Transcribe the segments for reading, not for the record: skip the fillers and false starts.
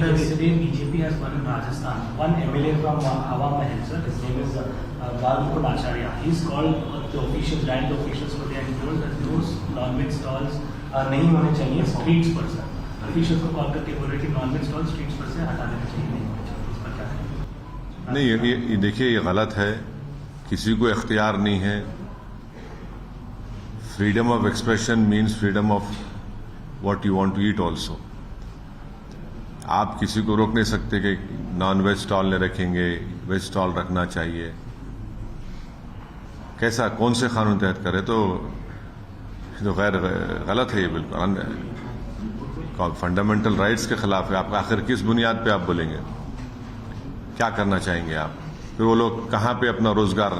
Yesterday, BJP has won in Rajasthan. One MLA from Hawa Mahal, sir, his name is Balmukund Acharya. He's called the officials, rank officials today and told that those non-veg stalls नहीं होने चाहिए streets पर sir. Officials को call करके बोल रहे कि non-veg stalls streets पर से हटा देना चाहिए, नहीं होने चाहिए. इस पर क्या कहें? नहीं, ये देखिए, ये गलत है. किसी को इख्तियार नहीं है. Freedom of expression means freedom of what you want to eat also. आप किसी को रोक नहीं सकते कि नॉन वेज स्टॉल नहीं रखेंगे, वेज स्टॉल रखना चाहिए. कैसा, कौन से कानून तहत करे? तो गैर गलत है ये, बिल्कुल फंडामेंटल राइट्स के खिलाफ है. आप आखिर किस बुनियाद पे आप बोलेंगे? क्या करना चाहेंगे आप? फिर वो लोग कहाँ पे अपना रोजगार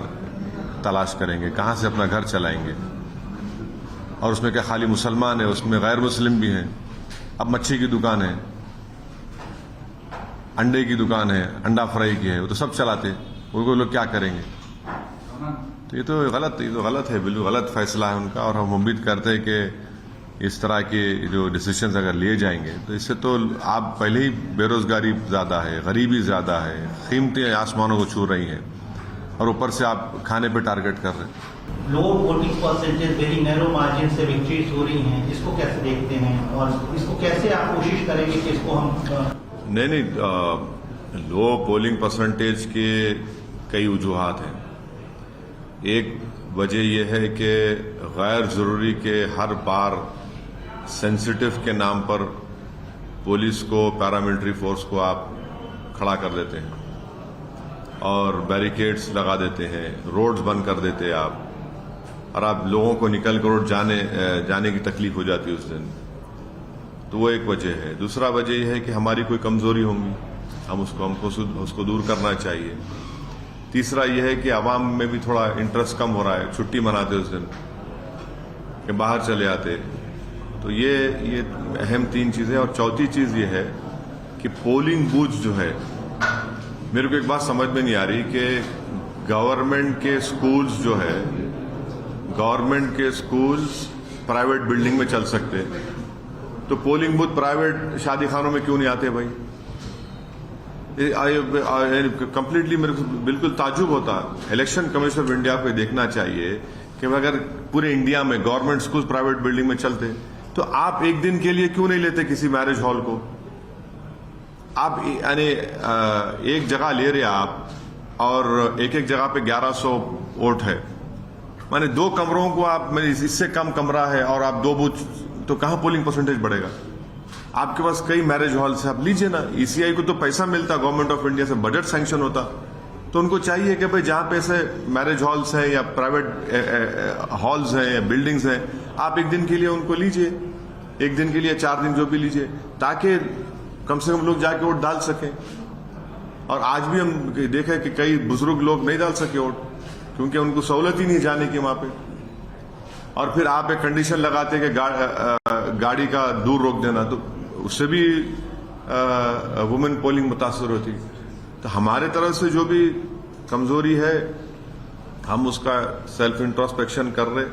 तलाश करेंगे, कहाँ से अपना घर चलाएंगे? और उसमें क्या खाली मुसलमान है? उसमें गैर मुस्लिम भी हैं. अब मच्छी की दुकान है, अंडे की दुकान है, अंडा फ्राई की है, वो तो सब चलाते. उनको लोग क्या करेंगे? तो ये तो गलत है, बिल्कुल गलत फैसला है उनका. और हम उम्मीद करते हैं कि इस तरह के जो डिसीजंस अगर लिए जाएंगे तो इससे तो आप पहले ही बेरोजगारी ज्यादा है, गरीबी ज्यादा है, कीमतें आसमानों को छू रही हैं, और ऊपर से आप खाने पे टारगेट कर रहे हैं. Low voting percentage, very narrow margin से विक्ट्रीज हो रही हैं, इसको कैसे देखते हैं और इसको कैसे आप कोशिश करेंगे कि इसको हम नहीं, लो पोलिंग परसेंटेज के कई वजूहात हैं. एक वजह यह है कि गैर जरूरी के हर बार सेंसिटिव के नाम पर पुलिस को, पैरामिलिट्री फोर्स को आप खड़ा कर देते हैं और बैरिकेड्स लगा देते हैं, रोड्स बंद कर देते हैं आप, और आप लोगों को निकल कर रोड जाने की तकलीफ हो जाती है उस दिन. तो वो एक वजह है. दूसरा वजह यह है कि हमारी कोई कमजोरी होंगी, हमको उसको दूर करना चाहिए. तीसरा यह है कि आवाम में भी थोड़ा इंटरेस्ट कम हो रहा है, छुट्टी मनाते उस दिन कि बाहर चले आते. तो ये अहम तीन चीजें. और चौथी चीज ये है कि पोलिंग बूथ जो है, मेरे को एक बात समझ में नहीं आ रही कि गवर्नमेंट के स्कूल्स जो है, गवर्नमेंट के स्कूल्स प्राइवेट बिल्डिंग में चल सकते हैं, तो पोलिंग बूथ प्राइवेट शादी खानों में क्यों नहीं आते भाई? कंप्लीटली मेरे को बिल्कुल ताजुब होता. इलेक्शन कमीशन ऑफ इंडिया को देखना चाहिए कि अगर पूरे इंडिया में गवर्नमेंट स्कूल प्राइवेट बिल्डिंग में चलते तो आप एक दिन के लिए क्यों नहीं लेते किसी मैरिज हॉल को? आप यानी एक जगह ले रहे आप और एक जगह पे 1100 वोट है, माने 2 कमरों को आप, इससे कम कमरा है और आप 2 बूथ, तो कहां पोलिंग परसेंटेज बढ़ेगा? आपके पास कई मैरिज हॉल्स है, आप लीजिए ना. ईसीआई को तो पैसा मिलता गवर्नमेंट ऑफ इंडिया से, बजट सैंक्शन होता, तो उनको चाहिए कि भाई जहां पे ऐसे मैरिज हॉल्स हैं या प्राइवेट हॉल्स हैं या बिल्डिंग्स हैं, आप एक दिन के लिए उनको लीजिए, एक दिन के लिए 4 दिन जो भी लीजिए, ताकि कम से कम लोग जाके वोट डाल सकें. और आज भी हम देखें कि कई बुजुर्ग लोग नहीं डाल सके वोट, क्योंकि उनको सहूलत ही नहीं जाने की वहां पे. और फिर आप एक कंडीशन लगाते कि गाड़ी का दूर रोक देना, तो उससे भी वुमेन पोलिंग मुतासर होती. तो हमारे तरफ से जो भी कमजोरी है हम उसका सेल्फ इंट्रोस्पेक्शन कर रहे,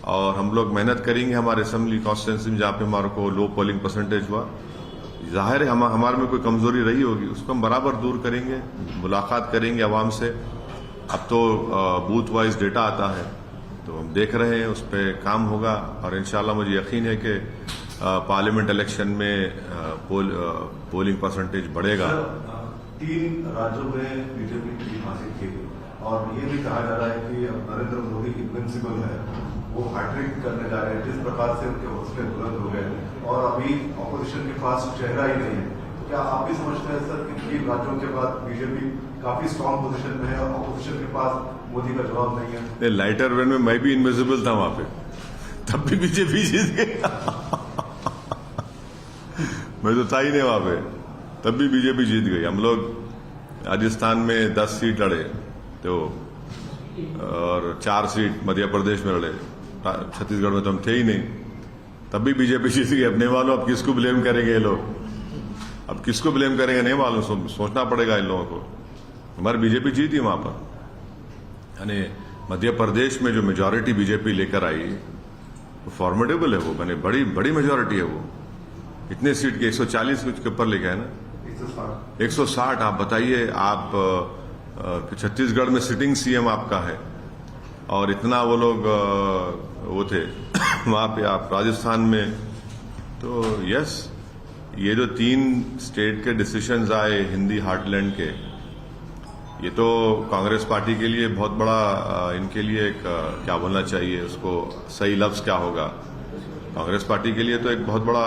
और हम लोग मेहनत करेंगे हमारे असेंबली कॉन्स्टिट्यूंसी में जहां पे हमारे को लो पोलिंग परसेंटेज हुआ. जाहिर है हमारे में कोई कमजोरी रही होगी, उसको हम बराबर दूर करेंगे, मुलाकात करेंगे आवाम से. अब तो बूथ वाइज डेटा आता है, तो हम देख रहे हैं, उस पर काम होगा. और इंशाल्लाह मुझे यकीन है कि पार्लियामेंट इलेक्शन में पोलिंग परसेंटेज बढ़ेगा. 3 राज्यों में बीजेपी की हासिल की, और ये भी कहा जा रहा है कि अब नरेंद्र मोदी इनविंसिबल है, वो हैट्रिक करने जा रहे हैं. जिस प्रकार से उनके हौसले बुलंद हो गए और अभी ऑपोजिशन के पास चेहरा ही नहीं है, क्या आप भी समझते हैं सर कि 3 राज्यों के बाद बीजेपी काफी स्ट्रांग पोजीशन में है और ऑपोजिशन के पास मोदी का जवाब नहीं है? लाइटर वेन में मैं भी इनविजिबल था वहां पे, तब भी बीजेपी जीत गई. मैं तो था ही नहीं वहां पे, तब भी बीजेपी जीत गई. हम लोग राजस्थान में 10 सीट लड़े तो, और 4 सीट मध्य प्रदेश में लड़े, छत्तीसगढ़ में तो हम थे ही नहीं, तब भी बीजेपी जीत गई. अब नहीं मालूम अब किसको ब्लेम करेंगे ये लोग, अब किसको ब्लेम करेंगे नहीं मालूम, सोचना पड़ेगा इन लोगों को. हमारी बीजेपी जीती वहां पर. यानी मध्य प्रदेश में जो मेजॉरिटी बीजेपी लेकर आई वो फॉर्मेडेबल है, वो बड़ी मेजॉरिटी है. वो इतने सीट के 140 के ऊपर लेके है ना. 160। आप बताइए, आप छत्तीसगढ़ में सिटिंग सीएम आपका है और इतना वो लोग वो थे वहां पे, आप राजस्थान में। तो यस, ये जो 3 स्टेट के डिसीजंस आए हिंदी हार्टलैंड के, ये तो कांग्रेस पार्टी के लिए बहुत बड़ा, इनके लिए एक क्या बोलना चाहिए उसको, सही लफ्ज क्या होगा, कांग्रेस पार्टी के लिए तो एक बहुत बड़ा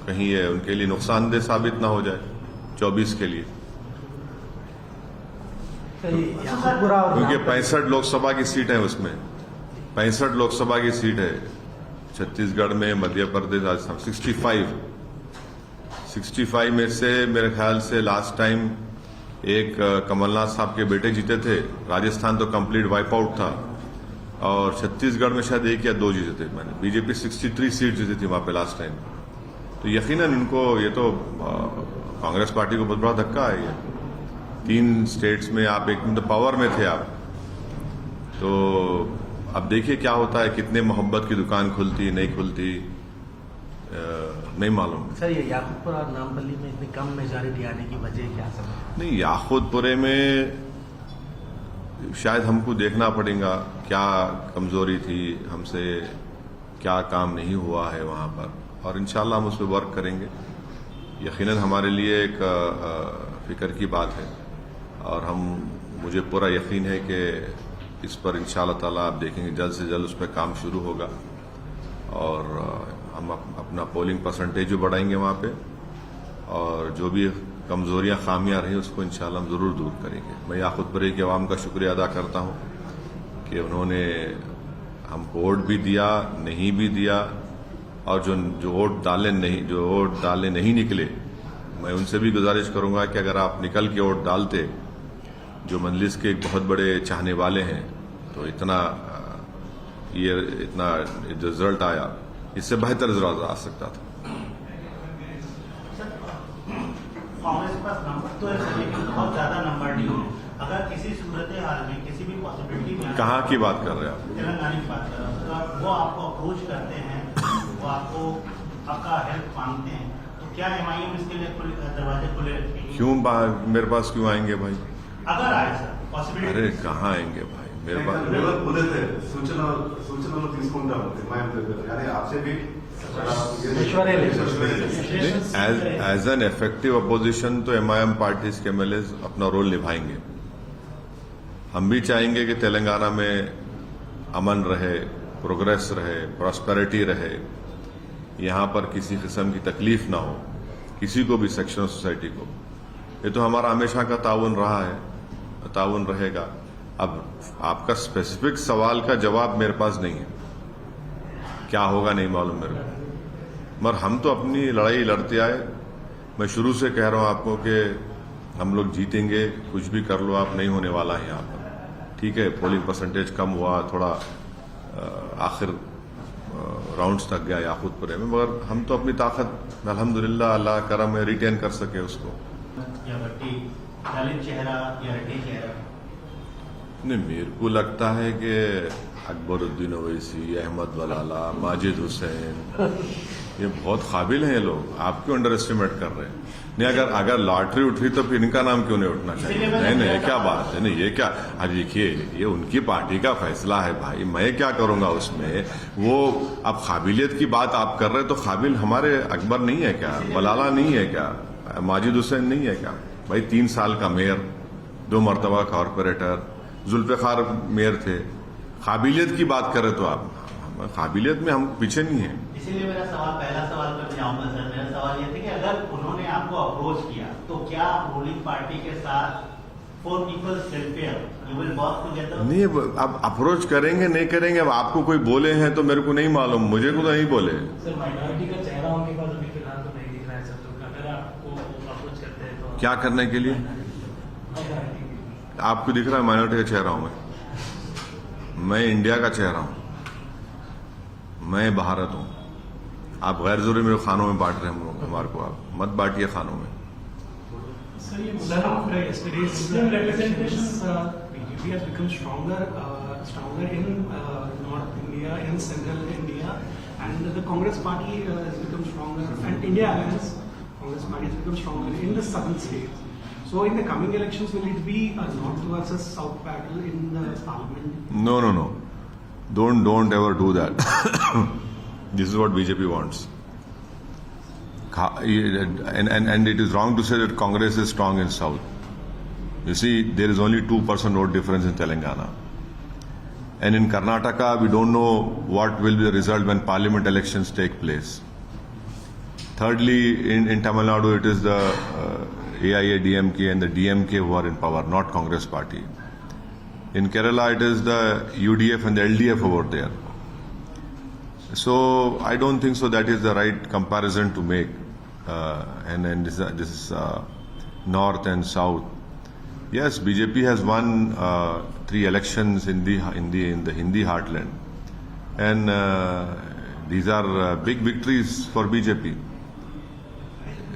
कहीं ये उनके लिए नुकसानदेह साबित ना हो जाए 24 के लिए, क्योंकि 65 लोकसभा की सीट है उसमें, 65 लोकसभा की सीट है छत्तीसगढ़ में, मध्य प्रदेश, राजस्थान। 65 में से मेरे ख्याल से लास्ट टाइम एक कमलनाथ साहब के बेटे जीते थे, राजस्थान तो कंप्लीट वाइप आउट था, और छत्तीसगढ़ में शायद 1 या 2 जीते थे। मैंने बीजेपी 63 सीट जीती थी वहां पे लास्ट टाइम। तो यकीनन इनको, ये तो कांग्रेस पार्टी को बहुत बड़ा धक्का है ये। 3 स्टेट्स में आप एकदम तो पावर में थे आप, तो अब देखिए क्या होता है, कितने मोहब्बत की दुकान खुलती नहीं खुलती नहीं मालूम। सर, ये याकूबपुर और नामपल्ली में इतनी कम मेजॉरिटी आने की वजह क्या समझ? नहीं, याकूबपुरे में शायद हमको देखना पड़ेगा क्या कमजोरी थी हमसे, क्या काम नहीं हुआ है वहां पर, और इंशाल्लाह हम उस पर वर्क करेंगे। यकीनन हमारे लिए एक फिक्र की बात है, और मुझे पूरा यकीन है कि इस पर इंशाल्लाह ताला आप देखेंगे जल्द से जल्द उस पर काम शुरू होगा, और हम अपना पोलिंग परसेंटेज भी बढ़ाएंगे वहां पे, और जो भी कमजोरियां खामियां रही उसको इंशाल्लाह हम जरूर दूर करेंगे। मैं याकूबपुरे की आवाम का शुक्रिया अदा करता हूं कि उन्होंने हमको वोट भी दिया, नहीं भी दिया, और जो वोट डालने नहीं निकले, मैं उनसे भी गुजारिश करूंगा कि अगर आप निकल के वोट डालते, जो मजलिस के एक बहुत बड़े चाहने वाले हैं, तो इतना रिजल्ट आया, इससे बेहतर रिजल्ट आ सकता था। कांग्रेस के पास नंबर तो है लेकिन बहुत ज्यादा नंबर नहीं है। अगर किसी सूरत हाल में, किसी भी पॉसिबिलिटी में, कहाँ की बात कर रहे हैं आप? तेलंगाना की बात कर रहे हैं, तो वो आपको अप्रोच करते हैं, वो आपका हेल्प मांगते हैं, तो क्या एमआईएम इसके लिए दरवाजे खुले रखेंगे? क्यों मेरे पास क्यों आएंगे भाई? अगर आए सर पॉसिबिलिटी। अरे कहाँ आएंगे भाई मेरे पास? बोले थे सूचना आपसे भी एज एन इफेक्टिव अपोजिशन तो एमआईएम पार्टीज के एमएलए अपना रोल निभाएंगे। हम भी चाहेंगे कि तेलंगाना में अमन रहे, प्रोग्रेस रहे, प्रॉस्पेरिटी रहे, यहां पर किसी किस्म की तकलीफ ना हो किसी को भी, सेक्शन ऑफ सोसाइटी को। ये तो हमारा हमेशा का ताउन रहा है, ताउन रहेगा। अब आपका स्पेसिफिक सवाल का जवाब मेरे पास नहीं है, क्या होगा नहीं मालूम मेरे को, मगर हम तो अपनी लड़ाई लड़ते आए। मैं शुरू से कह रहा हूं आपको कि हम लोग जीतेंगे, कुछ भी कर लो आप, नहीं होने वाला है यहाँ पर। ठीक है, पोलिंग परसेंटेज कम हुआ थोड़ा, आखिर राउंड्स तक गया याकूबपुरे में, मगर हम तो अपनी ताकत अल्हम्दुलिल्लाह अल्लाह करम में रिटेन कर सके उसको। या भट्टी दलित चेहरा या रेड्डी चेहरा? नहीं, मेरे को लगता है कि अकबरुद्दीन ओवैसी, अहमद वलाला, माजिद हुसैन, ये बहुत काबिल हैं ये लोग। आप क्यों अंडर एस्टिमेट कर रहे हैं? नहीं, अगर लॉटरी उठी तो फिर इनका नाम क्यों नहीं उठना चाहिए? नहीं, ये क्या बात है? नहीं, ये क्या, अरे देखिए, ये उनकी पार्टी का फैसला है भाई, मैं क्या करूंगा उसमें। वो अब काबिलियत की बात आप कर रहे हैं, तो काबिल हमारे अकबर नहीं है क्या? वलाला नहीं है क्या? माजिद हुसैन नहीं है क्या? भाई 3 साल का मेयर, 2 मरतबा कॉर्पोरेटर, जुल्फिकार मेयर थे। काबिलियत की बात करें तो आप, काबिलियत में हम पीछे नहीं है। इसीलिए मेरा सवाल, पहला सवाल पर जाऊंगा सर। मेरा सवाल ये था कि अगर उन्होंने आपको अप्रोच किया तो क्या आप रूलिंग पार्टी के साथ for people's welfare you will work together? नहीं, अब अप्रोच करेंगे नहीं करेंगे, अब आपको कोई बोले हैं तो मेरे को नहीं मालूम, मुझे को तो नहीं बोले। सर, माइनॉरिटी का चेहरा उनके पास अभी फिलहाल तो नहीं दिख रहा है सर, तो अगर आपको अप्रोच करते हैं तो क्या करने के लिए? आपको दिख रहा है माइनॉरिटी का चेहरा हूं मैं इंडिया का चेहरा हूं, मैं भारत हूं। आप गैर जरूरी मेरे खानों में बांट रहे हैं हमारे को, आप मत बांटिए खानों में। Sir, yesterday's Muslim representations, BJP has become stronger in North India, in Central India, and the Congress party has become stronger, and India Alliance, Congress party has become stronger in the southern states. So in the coming elections, will it be a north versus south battle in the parliament? No. Don't ever do that. This is what BJP wants. And it is wrong to say that Congress is strong in south. You see, there is only 2% vote difference in Telangana. And in Karnataka, we don't know what will be the result when parliament elections take place. Thirdly, in Tamil Nadu, it is the AIA-DMK and the DMK who are in power, not Congress party. In Kerala, it is the UDF and the LDF over there. So I don't think so that is the right comparison to make. And this is north and south. Yes, BJP has won 3 elections in the Hindi heartland, and these are big victories for BJP.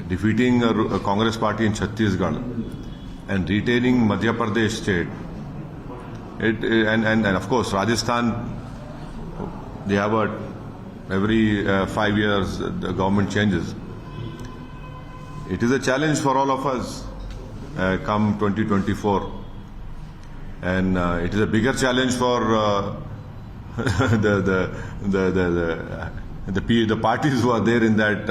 Defeating a Congress party in Chhattisgarh and retaining Madhya Pradesh state. And of course Rajasthan, they have every 5 years the government changes. It is a challenge for all of us come 2024, and it is a bigger challenge for the parties who are there in that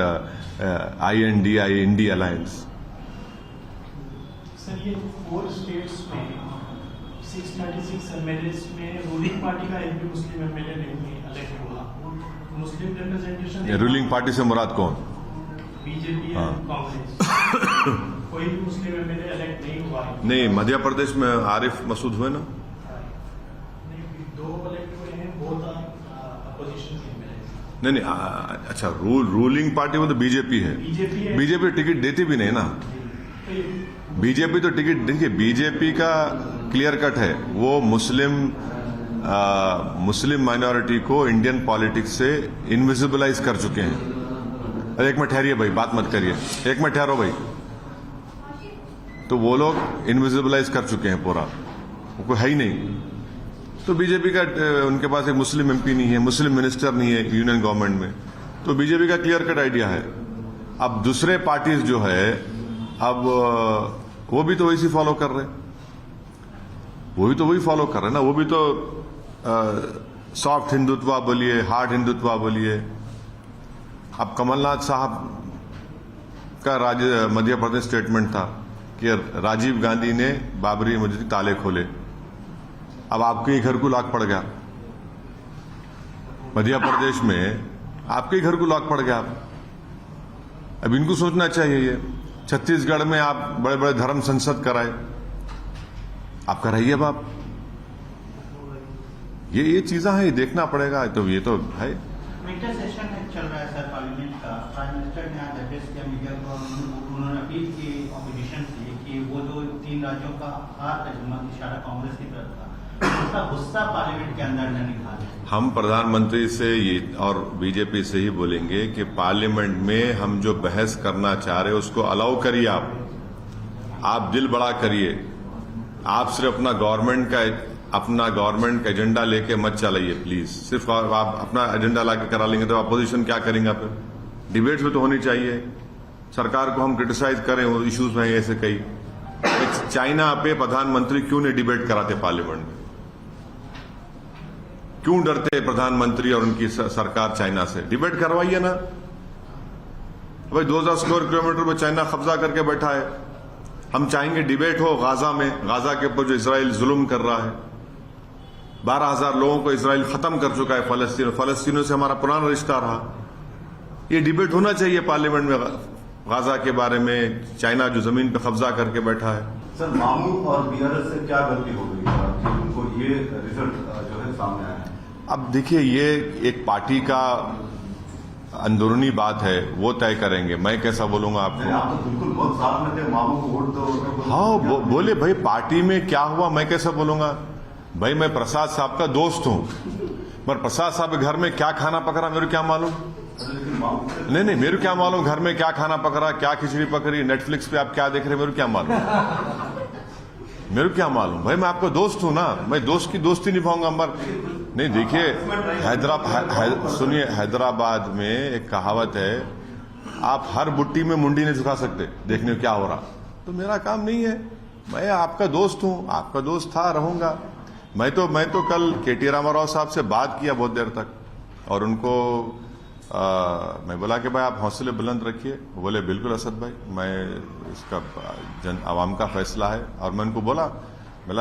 INDI alliance. Sir ये 4 states में 636 MLAs में ruling party का एक भी मुस्लिम MLA नहीं elect हुआ. मुस्लिम representation ruling party से मुराद कौन? बीजेपी और कांग्रेस. कोई भी मुस्लिम एमएलए इलेक्ट नहीं हुआ. नहीं, मध्य प्रदेश में आरिफ मसूद हुए ना. 2 इलेक्ट हुए हैं, बहुत अपोजिशन के एमएलए. नहीं, अच्छा, रूलिंग पार्टी वो तो बीजेपी है. बीजेपी टिकट देती भी नहीं ना. बीजेपी तो टिकट, देखिए बीजेपी का क्लियर कट है, वो मुस्लिम माइनॉरिटी को इंडियन पॉलिटिक्स से इनविजिबलाइज कर चुके हैं. अरे एक मिनट ठहरिए भाई, बात मत करिए, एक मिनट ठहरो भाई. तो वो लोग इनविजिबलाइज कर चुके हैं पूरा, वो कोई है ही नहीं. तो बीजेपी का, उनके पास एक मुस्लिम एमपी नहीं है, मुस्लिम मिनिस्टर नहीं है यूनियन गवर्नमेंट में. तो बीजेपी का क्लियर कट आइडिया है. अब दूसरे पार्टीज जो है, अब वो भी तो वैसी फॉलो कर रहे हैं. वही फॉलो कर रहे हैं ना. वो भी तो सॉफ्ट हिंदुत्व बोलिए, हार्ड हिंदुत्व बोलिए. अब कमलनाथ साहब का मध्य प्रदेश स्टेटमेंट था कि राजीव गांधी ने बाबरी मस्जिद के ताले खोले. अब आपके ही घर को लॉक पड़ गया. मध्य प्रदेश में आपके ही घर को लॉक पड़ गया. अब इनको सोचना चाहिए. ये छत्तीसगढ़ में आप बड़े बड़े धर्म संसद कराए, आप कराइए बाप. ये चीजें हैं, ये देखना पड़ेगा. तो ये तो है. विंटर सेशन चल रहा है सर पार्लियामेंट का. प्राइम मिनिस्टर ने आज एड्रेस किया मीडिया को. उन्होंने अपील की ऑपोजिशन से कि वो जो 3 राज्यों का हार का इशारा कांग्रेस की तरफ था, उसका गुस्सा पार्लियामेंट के अंदर न निकाले. हम प्रधानमंत्री से ये और बीजेपी से ही बोलेंगे कि पार्लियामेंट में हम जो बहस करना चाह रहे हैं उसको अलाउ करिए. आप दिल बड़ा करिए. आप सिर्फ अपना गवर्नमेंट का एजेंडा लेके मत चलाइए प्लीज. सिर्फ आप अपना एजेंडा लाके करा लेंगे तो अपोजिशन क्या करेंगे? आप डिबेट भी तो होनी चाहिए. सरकार को हम क्रिटिसाइज करें, वो इश्यूज में ऐसे कई. चाइना पे प्रधानमंत्री क्यों नहीं डिबेट कराते पार्लियामेंट में? क्यों डरते प्रधानमंत्री और उनकी सरकार चाइना से? डिबेट करवाइए ना भाई. 2000 स्क्वायर किलोमीटर में चाइना कब्जा करके बैठा है. हम चाहेंगे डिबेट हो गाजा में. गाजा के ऊपर जो इजराइल जुल्म कर रहा है, 12,000 लोगों को इजराइल खत्म कर चुका है. फलस्तीनों से हमारा पुराना रिश्ता रहा. ये डिबेट होना चाहिए पार्लियामेंट में गाजा के बारे में. चाइना जो जमीन पे कब्जा करके बैठा है. सर, मामू और बीआरएस से क्या गलती हो गई कि उनको ये रिजल्ट जो है सामने आया है? अब देखिए, ये एक पार्टी का अंदरूनी बात है, वो तय करेंगे. मैं कैसा बोलूंगा आपको? आप तो बिल्कुल बहुत साथ में थे. मामू को वोट दो. हाँ, बोले भाई पार्टी में क्या हुआ, मैं कैसा बोलूंगा भाई? मैं प्रसाद साहब का दोस्त हूं, पर प्रसाद साहब के घर में क्या खाना पक रहा मेरे क्या मालूम? नहीं, मेरे क्या मालूम घर में क्या खाना पक रहा, क्या खिचड़ी पक रही, नेटफ्लिक्स पे आप क्या देख रहे, मेरे क्या मालूम? मेरे क्या मालूम भाई? मैं आपका दोस्त हूं ना. मैं दोस्त की दोस्ती निभाऊंगा. नहीं, देखिए, सुनिए, हैदराबाद में एक कहावत है, आप हर बुट्टी में मुंडी नहीं झुका सकते देखने क्या हो रहा, तो मेरा काम नहीं है। मैं आपका दोस्त हूं, आपका दोस्त था, रहूंगा। मैं तो कल केटी रामाराव साहब से बात किया बहुत देर तक, और उनको मैं बोला कि भाई आप हौसले बुलंद रखिए। वो बोले बिल्कुल असद भाई, मैं इसका आवाम का फैसला है। और मैं उनको बोला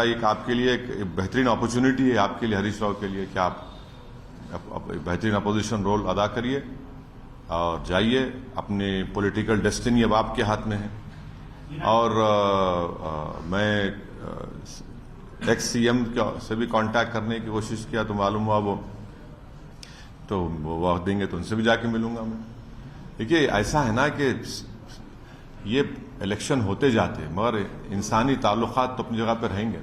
एक आपके लिए एक बेहतरीन अपॉर्चुनिटी है, आपके लिए, हरीश राव के लिए, कि आप बेहतरीन अपोजिशन रोल अदा करिए और जाइए। अपनी पॉलिटिकल डेस्टिनी अब आपके हाथ में है। और मैं एक्स सीएम से भी कांटेक्ट करने की कोशिश किया, तो मालूम हुआ वो वक्त देंगे तो उनसे भी जाके मिलूंगा मैं। देखिए ऐसा है ना कि ये इलेक्शन होते जाते, मगर इंसानी ताल्लुकात तो अपनी जगह पर रहेंगे।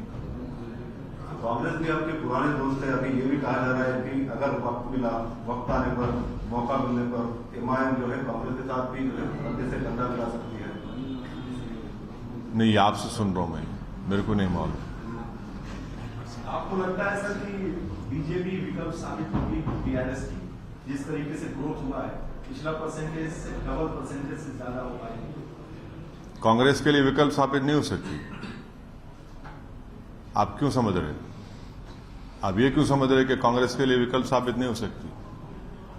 कांग्रेस भी आपके पुराने दोस्त है। अभी ये भी कहा जा रहा है कि अगर वक्त मिला, वक्त आने पर, मौका मिलने पर एमआईएम जो है कांग्रेस के साथ भी कंधे से कंधा मिला सकती है। नहीं, आपसे सुन रहा हूं मैं, मेरे को नहीं मालूम। आपको लगता है सर कि बीजेपी विकल्प साबित होगी टीआरएस की? जिस तरीके से ग्रोथ हुआ है, पिछला परसेंटेज से डबल परसेंटेज से ज्यादा हो पाएगी। कांग्रेस के लिए विकल्प साबित नहीं हो सकती। आप क्यों समझ रहे? आप ये क्यों समझ रहे कि कांग्रेस के लिए विकल्प साबित नहीं हो सकती?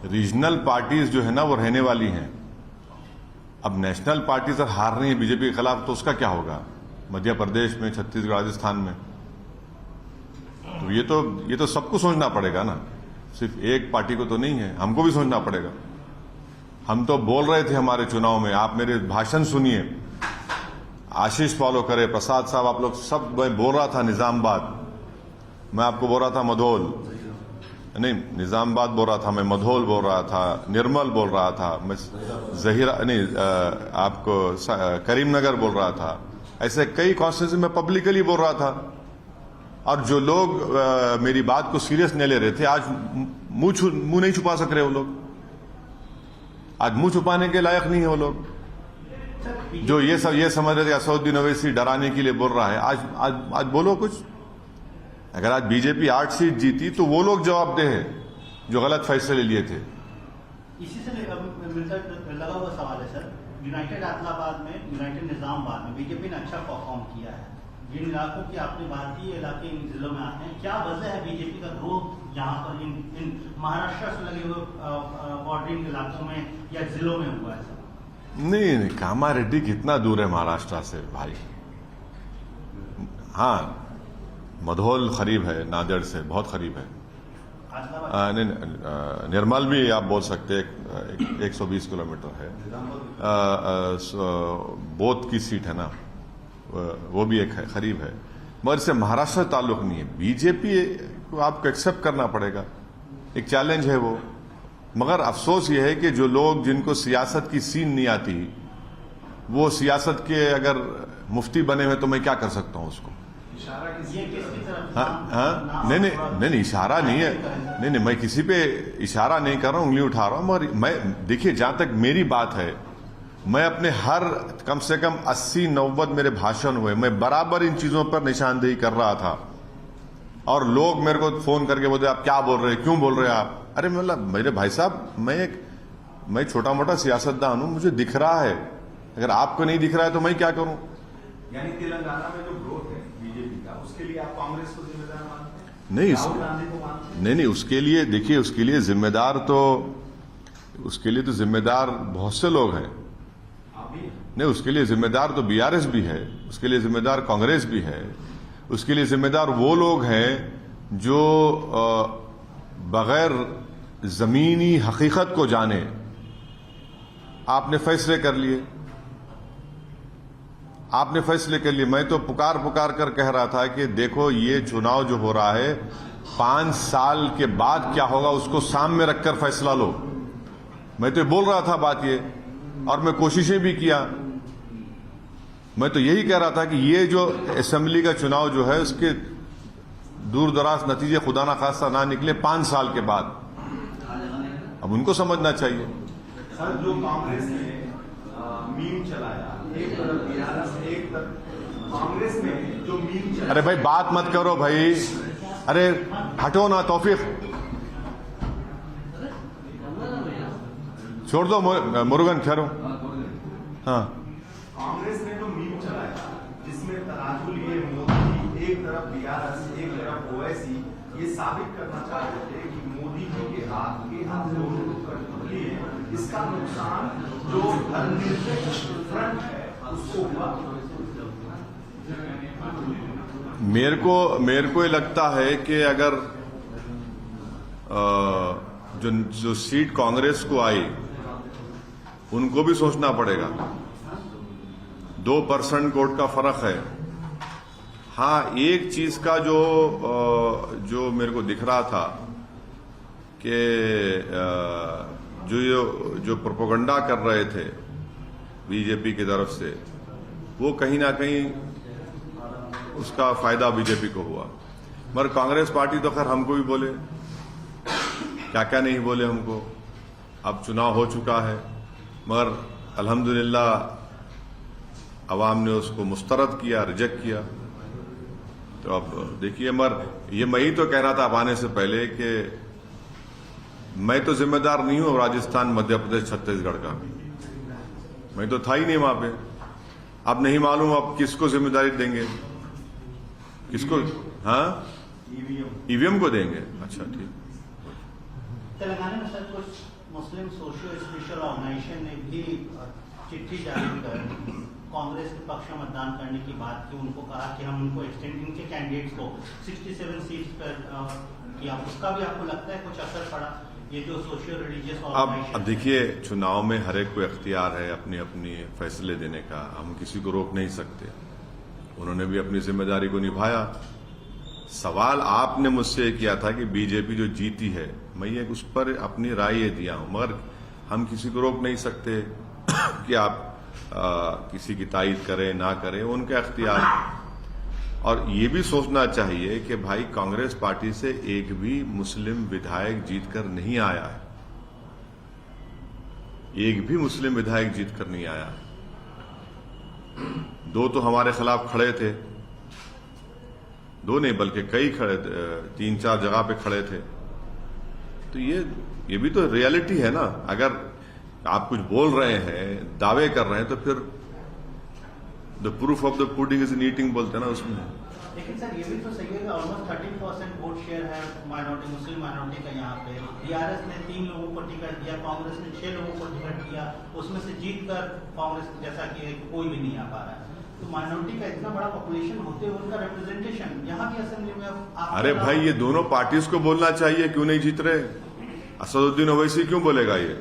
रीजनल पार्टीज जो है ना वो रहने वाली हैं। अब नेशनल पार्टी अगर हार रही है बीजेपी के खिलाफ, तो उसका क्या होगा? मध्य प्रदेश में, छत्तीसगढ़, राजस्थान में। तो ये तो सबको सोचना पड़ेगा ना, सिर्फ एक पार्टी को तो नहीं है, हमको भी सोचना पड़ेगा। हम तो बोल रहे थे हमारे चुनाव में, आप मेरे भाषण सुनिए, आशीष फॉलो करे, प्रसाद साहब, आप लोग सब। मैं बोल रहा था निजामाबाद, मैं आपको बोल रहा था मधोल, नहीं निजामाबाद बोल रहा था मैं, मधोल बोल रहा था, निर्मल बोल रहा था मैं, जहीरा नहीं आपको करीमनगर बोल रहा था। ऐसे कई कॉन्स्टिट्यूंसी में पब्लिकली बोल रहा था। और जो लोग मेरी बात को सीरियस नहीं ले रहे थे, आज मुंह नहीं छुपा सक रहे वो लोग। आज मुंह छुपाने के लायक नहीं है वो लोग। जो ये समझ रहे थे असदुद्दीन ओवैसी डराने के लिए बोल रहा है, आज बोलो कुछ। अगर आज बीजेपी 8 सीट जीती तो वो लोग जवाबदेह है जो गलत फैसले लिए थे। इसी से लगा हुआ सवाल है सर, यूनाइटेड आदिलाबाद में, यूनाइटेड निजामाबाद में बीजेपी ने अच्छा परफॉर्म किया है। जिन इलाकों की आपने बात की, इलाके इन जिलों में आते हैं, क्या वजह है बीजेपी का ग्रोथ यहाँ पर इन महाराष्ट्र से लगे हुए बॉर्डरिंग इलाकों में या जिलों में हुआ है सर? नहीं, कामारेड्डी कितना दूर है महाराष्ट्र से भाई? हाँ, मधोल करीब है, नांदेड़ से बहुत करीब है। निर्मल भी आप बोल सकते हैं 120 किलोमीटर है। बोध की सीट है ना, वो भी एक है, करीब है, मगर इससे महाराष्ट्र ताल्लुक नहीं है। बीजेपी को आपको एक्सेप्ट करना पड़ेगा, एक चैलेंज है वो। मगर अफसोस ये है कि जो लोग जिनको सियासत की सीन नहीं आती, वो सियासत के अगर मुफ्ती बने हुए, तो मैं क्या कर सकता हूं उसको? हाँ, नहीं, इशारा नहीं है। नहीं, मैं किसी पे इशारा नहीं कर रहा हूं, उंगली उठा रहा हूं। मगर मैं, देखिए, जहां तक मेरी बात है, मैं अपने हर कम से कम 80-90 मेरे भाषण हुए, मैं बराबर इन चीजों पर निशानदेही कर रहा था। और लोग मेरे को फोन करके बोलते, आप क्या बोल रहे हैं, क्यों बोल रहे हैं आप? अरे मतलब मेरे भाई साहब, मैं छोटा मोटा सियासतदान हूं, मुझे दिख रहा है। अगर आपको नहीं दिख रहा है तो मैं क्या करूं? यानी तेलंगाना में जो ग्रोथ है बीजेपी का, उसके लिए आप कांग्रेस को जिम्मेदार मानते हैं? नहीं, राहुल गांधी को मानते हैं? नहीं, उसके लिए देखिए, उसके लिए जिम्मेदार बहुत से लोग हैं। नहीं, उसके लिए जिम्मेदार तो बीआरएस भी है, उसके लिए जिम्मेदार कांग्रेस भी है, उसके लिए जिम्मेदार वो लोग हैं जो बगैर जमीनी हकीकत को जाने आपने फैसले कर लिए। मैं तो पुकार कर कह रहा था कि देखो, ये चुनाव जो हो रहा है, 5 साल के बाद क्या होगा उसको सामने रखकर फैसला लो। मैं तो बोल रहा था बात ये, और मैं कोशिशें भी किया। मैं तो यही कह रहा था कि ये जो असेंबली का चुनाव जो है, उसके दूर दराज नतीजे खुदा ना खास्ता ना निकले 5 साल के बाद। अब उनको समझना चाहिए। सर, जो कांग्रेस ने मीम चलाया, एक तरफ बीआरएस, एक तरफ कांग्रेस में जो मीम चलाया। अरे भाई, बात मत करो भाई, अरे हटो ना, तौफीक छोड़ दो मुरुगन खैरो। हाँ, कांग्रेस ने जो मीम चलाया जिसमें तनाजुल ये मोदी एक तरफ बीआरएस एक तरफ ओवैसी ये साबित करना चाहते थे कि मोदी जी के हाथ दोनों को कठपुतली है, इसका नुकसान जो धर्मनिरपेक्ष फ्रंट है उसको हुआ। मेरे को ये लगता है कि अगर जो सीट कांग्रेस को आई उनको भी सोचना पड़ेगा। 2% वोट का फर्क है। हाँ, एक चीज का जो मेरे को दिख रहा था कि जो प्रोपेगेंडा कर रहे थे बीजेपी की तरफ से, वो कहीं ना कहीं उसका फायदा बीजेपी को हुआ। मगर कांग्रेस पार्टी तो खैर हमको भी बोले, क्या क्या नहीं बोले हमको। अब चुनाव हो चुका है, मगर अल्हम्दुलिल्लाह अवाम ने उसको मुस्तरद किया, रिजेक्ट किया। तो अब देखिए, मगर ये मैं ही तो कह रहा था अब आने से पहले कि मैं तो जिम्मेदार नहीं हूं राजस्थान, मध्य प्रदेश, छत्तीसगढ़ का। मैं तो था ही नहीं वहां पे। अब नहीं मालूम अब किसको जिम्मेदारी देंगे, किसको। हाँ, ईवीएम को देंगे। अच्छा, ठीक। तेलंगाना में सर कुछ मुस्लिम सोशियो स्पेशल ऑर्गेनाइजेशन ने भी चिट्ठी जारी कर कांग्रेस के पक्ष में मतदान करने की बात की। उनको कहा कि हम उनको एक्सटेंडिंग के कैंडिडेट्स को 67 सीट्स पर किया। उसका भी आपको लगता है कुछ असर पड़ा, ये जो सोशियो रिलीजियस ऑर्गेनाइजेशन? अब देखिए, चुनाव में हर एक को इख्तियार है अपनी अपनी फैसले देने का, हम किसी को रोक नहीं सकते। उन्होंने भी अपनी जिम्मेदारी को निभाया। सवाल आपने मुझसे किया था कि बीजेपी जो जीती है, मैं ये उस पर अपनी राय दिया हूं, मगर हम किसी को रोक नहीं सकते कि आप किसी की तायीद करें ना करें, उनका इख्तियार है। और ये भी सोचना चाहिए कि भाई कांग्रेस पार्टी से एक भी मुस्लिम विधायक जीतकर नहीं आया है, एक भी मुस्लिम विधायक जीतकर नहीं आया। 2 तो हमारे खिलाफ खड़े थे, 2 नहीं बल्कि कई खड़े, 3-4 जगह पे खड़े थे। तो ये भी तो रियलिटी है ना। अगर आप कुछ बोल रहे हैं, दावे कर रहे हैं, तो फिर the proof of the pudding is in eating बोलते हैं ना उसमें। लेकिन सर ये भी तो सही है कि ऑलमोस्ट 13% वोट शेयर है माइनॉरिटी, मुस्लिम माइनॉरिटी का यहाँ पे। बीआरएस ने 3 लोगों को टिकट दिया, कांग्रेस ने 6 लोगों को टिकट दिया, उसमें से जीतकर कांग्रेस जैसा कि कोई भी नहीं आ पा रहा है। तो माइनॉरिटी का इतना बड़ा पॉपुलेशन होते हुए उनका रिप्रेजेंटेशन यहाँ की असेंबली में अरे भाई, ये दोनों पार्टीज को बोलना चाहिए, क्यों नहीं जीत रहे? असदुद्दीन ओवैसी क्यों बोलेगा? ये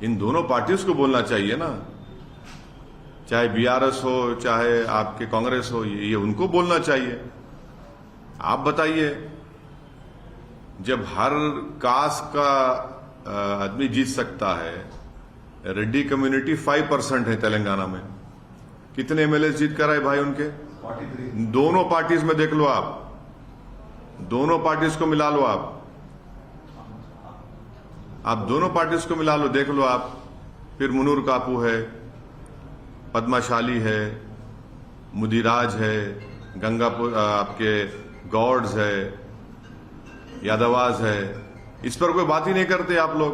इन दोनों पार्टीज को बोलना चाहिए ना, चाहे बीआरएस हो चाहे आपके कांग्रेस हो, ये उनको बोलना चाहिए। आप बताइए, जब हर कास्ट का आदमी जीत सकता है, रेड्डी कम्युनिटी 5% है तेलंगाना में, कितने एमएलए जीत कर आए भाई उनके? 43। दोनों पार्टीज में देख लो आप, दोनों पार्टीज को मिला लो आप दोनों पार्टीज को मिला लो, देख लो आप। फिर मुनूर कापू है, पद्माशाली है, मुदिराज है, गंगापुर आपके गौड्स है, यादवाज है, इस पर कोई बात ही नहीं करते आप लोग।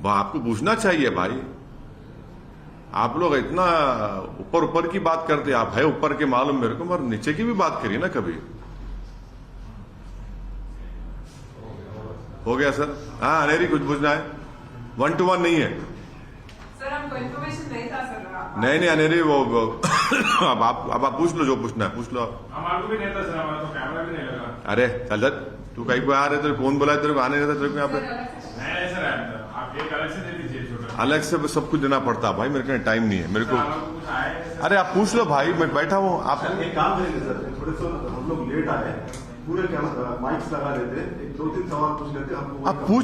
आपको पूछना चाहिए भाई, आप लोग इतना ऊपर की बात करते, आप है ऊपर के मालूम मेरे को, मगर नीचे की भी बात करिए ना कभी। हो गया सर? हाँ, अनेरी कुछ पूछना है? 1 to 1 नहीं है सर, हमको इन्फॉर्मेशन नहीं था सर। नहीं अनेरी, वो अब आप पूछ लो, जो पूछना है पूछ लो। हमारे को भी नहीं था सर, हमारा तो कैमरा भी नहीं लगा। अरे चल, तू कहीं को आ रहे, तेरे कौन बोला तेरे को आने नहीं था तेरे को यहाँ पे? नहीं सर, आप एक अलग से दे दीजिए छोटा। अलग से सब कुछ देना पड़ता है भाई, मेरे को टाइम नहीं है मेरे को। कुछ आए सर? अरे आप पूछ लो भाई, मैं बैठा हूँ। आप एक काम करेंगे सर, थोड़े से हम लोग लेट आए, पूरे कैमरा माइक्स लगा देते, 2-3 सवाल पूछ लेते, हमको आप पूछ